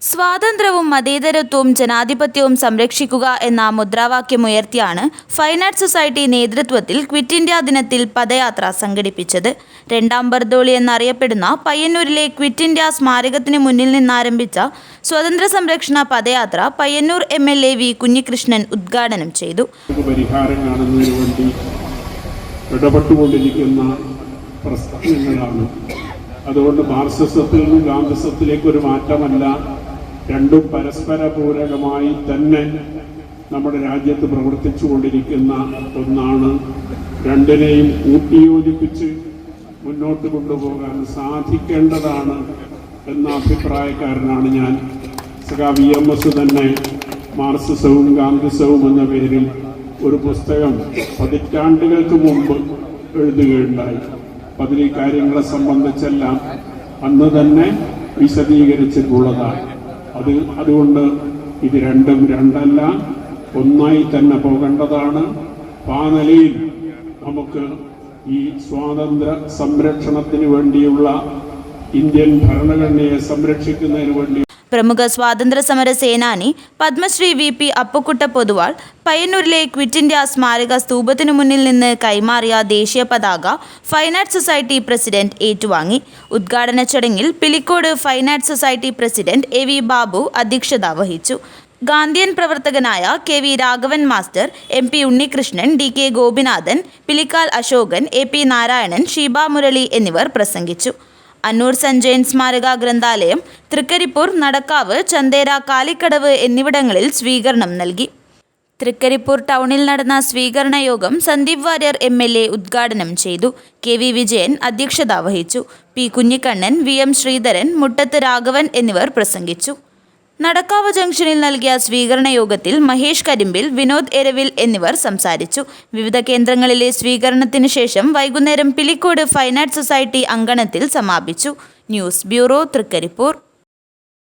സ്വാതന്ത്ര്യവും മതേതരത്വവും ജനാധിപത്യവും സംരക്ഷിക്കുക എന്ന മുദ്രാവാക്യമുയർത്തിയാണ് ഫൈൻ ആർട്സ് സൊസൈറ്റി നേതൃത്വത്തിൽ ക്വിറ്റ് ഇന്ത്യ ദിനത്തിൽ പദയാത്ര സംഘടിപ്പിച്ചത്. രണ്ടാം ബർദോളി എന്നറിയപ്പെടുന്ന പയ്യന്നൂരിലെ ക്വിറ്റ് ഇന്ത്യ സ്മാരകത്തിന് മുന്നിൽ നിന്നാരംഭിച്ച സ്വതന്ത്ര സംരക്ഷണ പദയാത്ര പയ്യന്നൂർ MLA വി. കുഞ്ഞികൃഷ്ണൻ ഉദ്ഘാടനം ചെയ്തു. പരിഹാരം കാണുന്നതിന് വേണ്ടി ഇടപെട്ടുകൊണ്ടിരിക്കുന്ന പ്രസ്ഥാനങ്ങളാണ്. അതുകൊണ്ട് മാർക്സിസത്തിൽ നിന്നും ഗാന്ധിസത്തിലേക്ക് ഒരു മാറ്റമല്ല, രണ്ടും പരസ്പര പൂരകമായി തന്നെ നമ്മുടെ രാജ്യത്ത് പ്രവർത്തിച്ചു കൊണ്ടിരിക്കുന്ന ഒന്നാണ്. രണ്ടിനെയും കൂട്ടിയോജിപ്പിച്ച് മുന്നോട്ട് കൊണ്ടുപോകാൻ സാധിക്കേണ്ടതാണ് എന്ന അഭിപ്രായക്കാരനാണ് ഞാൻ. VMS തന്നെ മാർക്സിസവും ഗാന്ധിസവും എന്ന പേരിൽ ഒരു പുസ്തകം പതിറ്റാണ്ടുകൾക്ക് മുമ്പ് എഴുതുകയുണ്ടായി. അതിൽ ഈ കാര്യങ്ങളെ സംബന്ധിച്ചെല്ലാം അന്ന് തന്നെ വിശദീകരിച്ചിട്ടുള്ളതാണ്. അതുകൊണ്ട് ഇത് രണ്ടും രണ്ടല്ല, ഒന്നായി തന്നെ പോകേണ്ടതാണ്. ആ നിലയിൽ നമുക്ക് ഈ സ്വാതന്ത്ര്യ സംരക്ഷണത്തിന് വേണ്ടിയുള്ള ഇന്ത്യൻ ഭരണഘടനയെ സംരക്ഷിക്കുന്നതിന് വേണ്ടി പ്രമുഖ സ്വാതന്ത്ര്യ സമര സേനാനി പത്മശ്രീ VP അപ്പുക്കുട്ട പൊതുവാൾ പയ്യന്നൂരിലെ ക്വിറ്റ് ഇന്ത്യ സ്മാരക സ്തൂപത്തിനു മുന്നിൽ നിന്ന് കൈമാറിയ ദേശീയ പതാക ഫൈൻ ആർട്സ് സൊസൈറ്റി പ്രസിഡന്റ് ഏറ്റുവാങ്ങി. ഉദ്ഘാടന ചടങ്ങിൽ Pilicode fine arts society president AV Babu അധ്യക്ഷത വഹിച്ചു. ഗാന്ധിയൻ പ്രവർത്തകനായ KV Raghavan master, MP Unnikrishnan, DK Gopinathan, Pilikkal Ashokan, AP Narayanan, Sheeba Murali എന്നിവർ പ്രസംഗിച്ചു. അന്നൂർ സഞ്ജയൻ സ്മാരക ഗ്രന്ഥാലയം, തൃക്കരിപ്പൂർ, നടക്കാവ്, ചന്തേര, കാലിക്കടവ് എന്നിവിടങ്ങളിൽ സ്വീകരണം നൽകി. തൃക്കരിപ്പൂർ ടൗണിൽ നടന്ന സ്വീകരണ യോഗം സന്ദീപ് വാര്യർ MLA ഉദ്ഘാടനം ചെയ്തു. KV വിജയൻ അധ്യക്ഷത വഹിച്ചു. P കുഞ്ഞിക്കണ്ണൻ, VM ശ്രീധരൻ, മുട്ടത്ത് രാഘവൻ എന്നിവർ പ്രസംഗിച്ചു. നടക്കാവ് ജംഗ്ഷനിൽ നൽകിയ സ്വീകരണ യോഗത്തിൽ മഹേഷ് കരിമ്പിൽ, വിനോദ് എരവിൽ എന്നിവർ സംസാരിച്ചു. വിവിധ കേന്ദ്രങ്ങളിലെ സ്വീകരണത്തിന് ശേഷം വൈകുന്നേരം പിലിക്കോട് ഫൈൻ ആർട്സ് സൊസൈറ്റി അങ്കണത്തിൽ സമാപിച്ചു. News bureau, Trikaripur.